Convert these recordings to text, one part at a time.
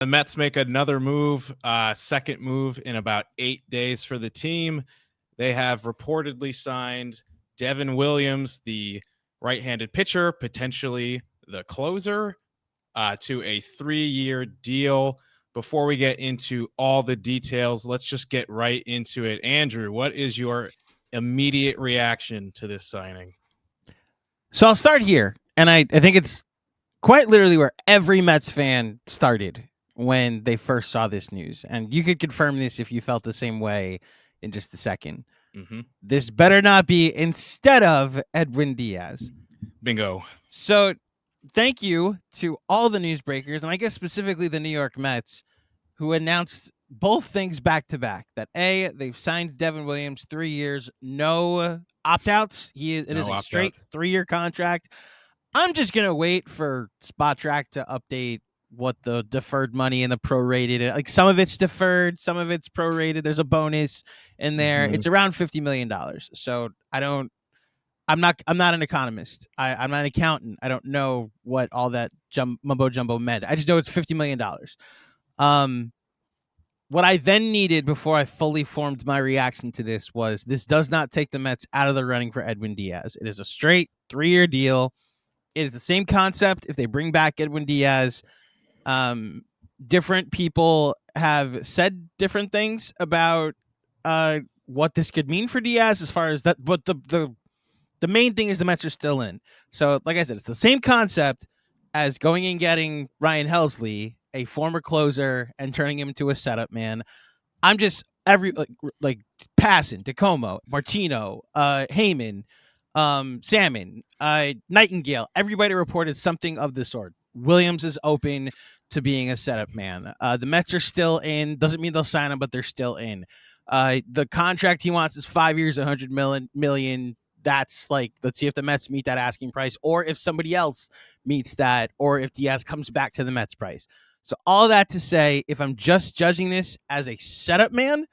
The Mets make another move, second move in about 8 days for the team. They have reportedly signed Devin Williams, the right-handed pitcher, potentially the closer, to a 3-year deal. Before we get into all the details, let's just get right into it. Andrew, what is your immediate reaction to this signing? So I'll start here, and I think it's quite literally where every Mets fan started when they first saw this news. And you could confirm this if you felt the same way in just a second. Mm-hmm. This better not be instead of Edwin Díaz. Bingo. So thank you to all the newsbreakers, and I guess specifically the New York Mets, who announced both things back to back. That A, they've signed Devin Williams 3 years, no opt-outs. It is a straight 3-year contract. I'm just going to wait for SpotTrack to update what the deferred money and the prorated, like some of it's deferred, some of it's prorated. There's a bonus in there. Mm-hmm. It's around $50 million. So I'm not an economist. I'm not an accountant. I don't know what all that mumbo jumbo meant. I just know it's $50 million. What I then needed before I fully formed my reaction to this was this does not take the Mets out of the running for Edwin Díaz. It is a straight 3-year deal. It is the same concept. If they bring back Edwin Díaz, different people have said different things about what this could mean for Díaz as far as that. But the main thing is the Mets are still in. So, like I said, it's the same concept as going and getting Ryan Helsley, a former closer, and turning him into a setup man. I'm just like Passan, Tacoma, Martino, Heyman, Salmon, Nightingale. Everybody reported something of the sort. Williams is open to being a setup man. The Mets are still in. Doesn't mean they'll sign him, but they're still in. The contract he wants is 5 years, $100 million. That's like, let's see if the Mets meet that asking price, or if somebody else meets that, or if Diaz comes back to the Mets price. So all that to say, if I'm just judging this as a setup man,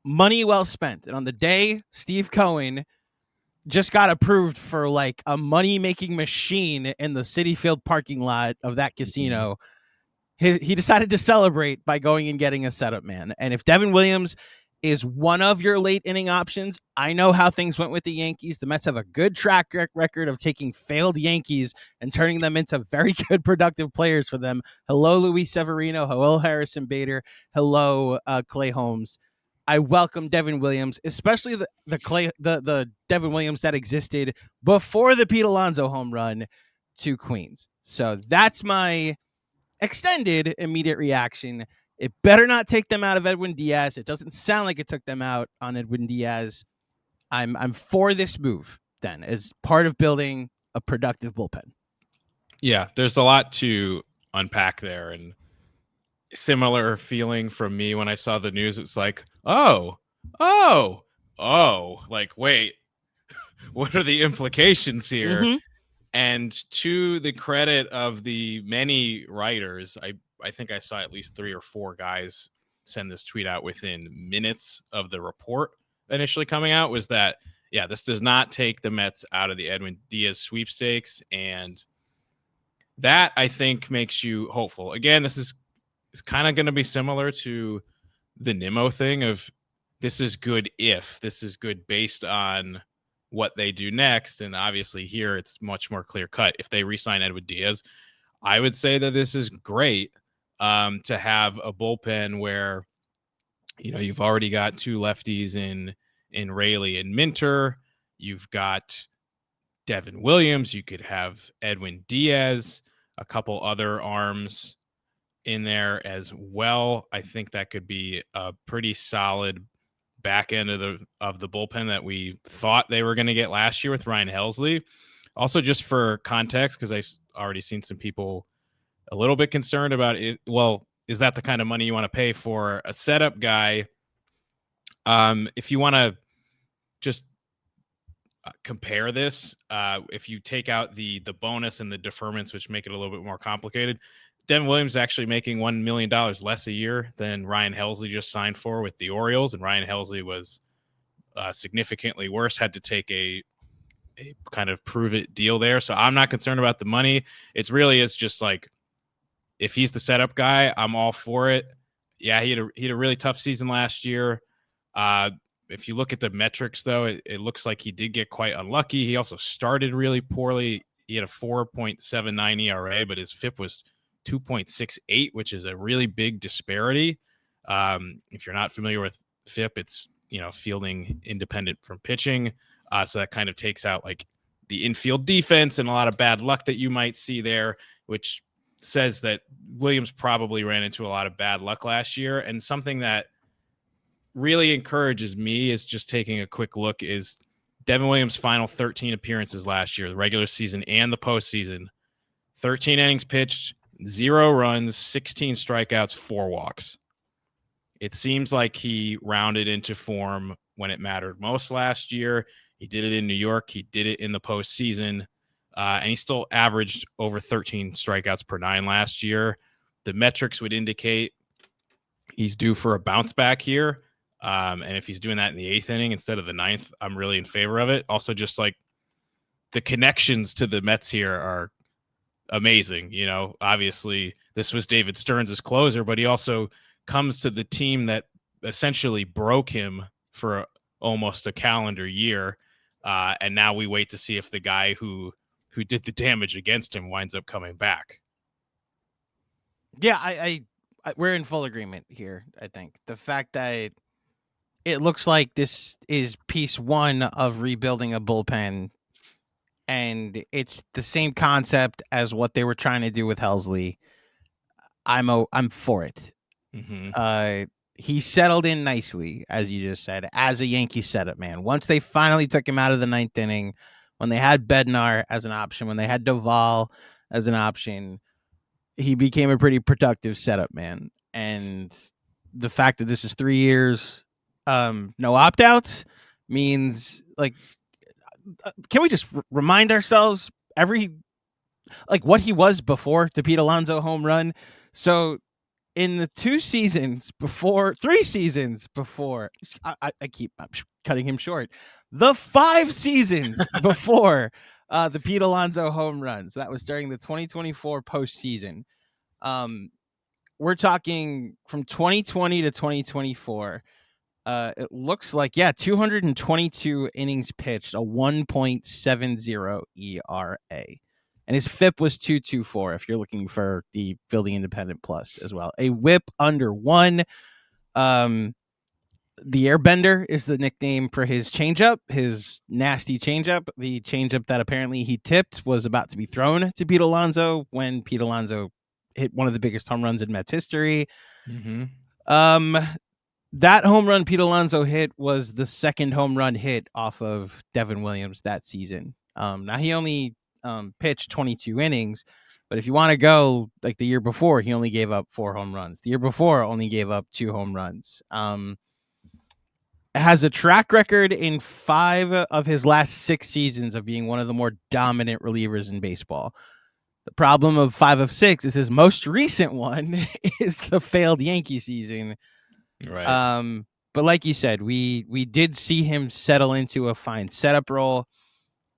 money well spent. And on the day Steve Cohen just got approved for like a money-making machine in the Citi Field parking lot of that casino, he decided to celebrate by going and getting a setup man. And if Devin Williams is one of your late inning options, I know how things went with the Yankees. The Mets have a good track record of taking failed Yankees and turning them into very good, productive players for them. Hello, Luis Severino. Hello, Harrison Bader. Hello, Clay Holmes. I welcome Devin Williams, especially the Devin Williams that existed before the Pete Alonso home run to Queens. So that's my extended immediate reaction. It better not take them out of Edwin Díaz. It doesn't sound like it took them out on Edwin Díaz. I'm for this move then as part of building a productive bullpen. Yeah, there's a lot to unpack there, and similar feeling from me when I saw the news. It's like, oh, like, wait, what are the implications here? Mm-hmm. And to the credit of the many writers, I think I saw at least 3 or 4 guys send this tweet out within minutes of the report initially coming out, was that, yeah, this does not take the Mets out of the Edwin Díaz sweepstakes. And that, I think, makes you hopeful. Again, this is kind of going to be similar to the Nimmo thing of, this is good if, this is good based on what they do next. And obviously here it's much more clear cut. If they re-sign Edwin Díaz, I would say that this is great to have a bullpen where, you know, you've already got 2 lefties in Raley and Minter. You've got Devin Williams. You could have Edwin Díaz, a couple other arms in there as well. I think that could be a pretty solid back end of the bullpen that we thought they were going to get last year with Ryan Helsley. Also, just for context, because I've already seen some people a little bit concerned about it. Well, is that the kind of money you want to pay for a setup guy? If you want to just compare this, if you take out the bonus and the deferments, which make it a little bit more complicated, Devin Williams is actually making $1 million less a year than Ryan Helsley just signed for with the Orioles. And Ryan Helsley was significantly worse, had to take a kind of prove it deal there. So I'm not concerned about the money. It's really, it's just like, if he's the setup guy, I'm all for it. Yeah, he had a really tough season last year. If you look at the metrics, though, it looks like he did get quite unlucky. He also started really poorly. He had a 4.79 ERA, but his FIP was 2.68, which is a really big disparity. If you're not familiar with FIP, it's fielding independent from pitching. So that kind of takes out like the infield defense and a lot of bad luck that you might see there, which says that Williams probably ran into a lot of bad luck last year. And something that really encourages me is just taking a quick look is Devin Williams' final 13 appearances last year, the regular season and the postseason. 13 innings pitched, 0 runs, 16 strikeouts, 4 walks. It seems like he rounded into form when it mattered most last year. He did it in New York. He did it in the postseason. And he still averaged over 13 strikeouts per 9 last year. The metrics would indicate he's due for a bounce back here. And if he's doing that in the 8th inning instead of the 9th, I'm really in favor of it. Also, just like the connections to the Mets here are amazing. Obviously this was David Stearns' closer, but he also comes to the team that essentially broke him for almost a calendar year. And now we wait to see if the guy who did the damage against him winds up coming back. Yeah, I we're in full agreement here. I think the fact that it looks like this is piece 1 of rebuilding a bullpen, and it's the same concept as what they were trying to do with Helsley. I'm for it. Mm-hmm. He settled in nicely, as you just said, as a Yankee setup man. Once they finally took him out of the 9th inning, when they had Bednar as an option, when they had Doval as an option, he became a pretty productive setup man. And the fact that this is 3 years, no opt-outs, means like, can we just remind ourselves what he was before the Pete Alonso home run? So in the 3 seasons before, I'm cutting him short. The 5 seasons before the Pete Alonso home runs, that was during the 2024 postseason. We're talking from 2020 to 2024. It looks like, 222 innings pitched, a 1.70 ERA. And his FIP was 2.24 if you're looking for the Fielding Independent Plus as well. A whip under 1. The Airbender is the nickname for his changeup, his nasty changeup. The changeup that apparently he tipped was about to be thrown to Pete Alonso when Pete Alonso hit one of the biggest home runs in Mets history. Mm-hmm. That home run Pete Alonso hit was the second home run hit off of Devin Williams that season. Now he only pitched 22 innings, but if you want to go like the year before, he only gave up 4 home runs. The year before only gave up 2 home runs. Has a track record in 5 of his last 6 seasons of being one of the more dominant relievers in baseball. The problem of 5 of 6 is his most recent one is the failed Yankee season. Right. But like you said, we did see him settle into a fine setup role.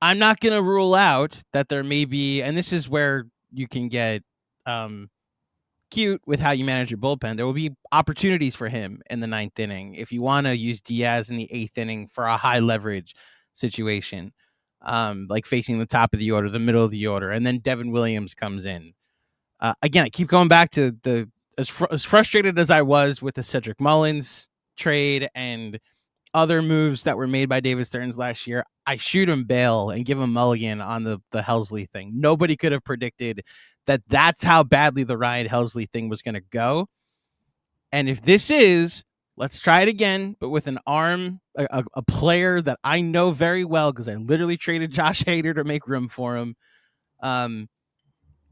I'm not going to rule out that there may be, and this is where you can get cute with how you manage your bullpen. There will be opportunities for him in the 9th inning if you want to use Diaz in the 8th inning for a high leverage situation, like facing the top of the order, the middle of the order, and then Devin Williams comes in. Again, I keep going back to as frustrated as I was with the Cedric Mullins trade and other moves that were made by David Stearns last year. I shoot him bail and give him mulligan on the Helsley thing. Nobody could have predicted that that's how badly the Ryan Helsley thing was going to go. And if this is, let's try it again, but with an arm, a player that I know very well because I literally traded Josh Hader to make room for him. And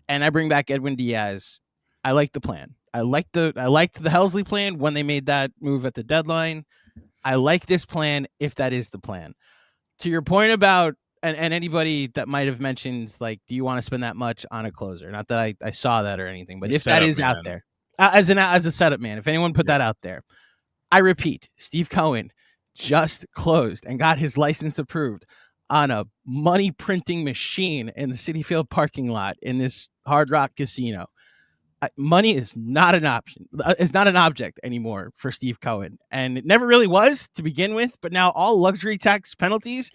I bring back Edwin Díaz. I like the plan. I liked the Helsley plan when they made that move at the deadline. I like this plan if that is the plan. To your point about and anybody that might have mentioned, like, do you want to spend that much on a closer? Not that I saw that or anything, but if that is out there as a setup man, if anyone put that out there, I repeat, Steve Cohen just closed and got his license approved on a money printing machine in the Citi Field parking lot in this Hard Rock casino. money is not an option. It's not an object anymore for Steve Cohen, and it never really was to begin with. But now all luxury tax penalties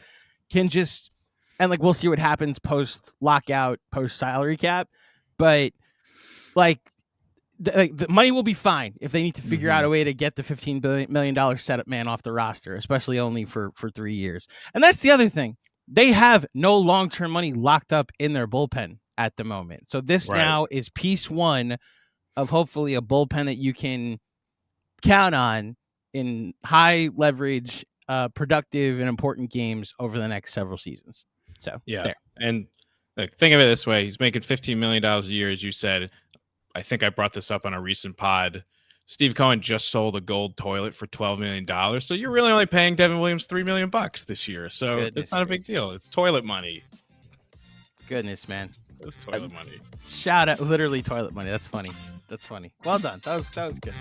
can just, and like we'll see what happens post lockout, post salary cap, but like the money will be fine if they need to figure out a way to get the $15 million setup man off the roster, especially only for 3 years. And that's the other thing. They have no long-term money locked up in their bullpen at the moment. So this now is piece one of hopefully a bullpen that you can count on in high leverage, productive and important games over the next several seasons. So there. And look, think of it this way. He's making $15 million a year, as you said. I think I brought this up on a recent pod. Steve Cohen just sold a gold toilet for $12 million. So you're really only paying Devin Williams $3 million this year. So it's not a big deal. It's toilet money. Goodness, man. It's toilet money. Shout out, literally toilet money. That's funny. Well done. That was good.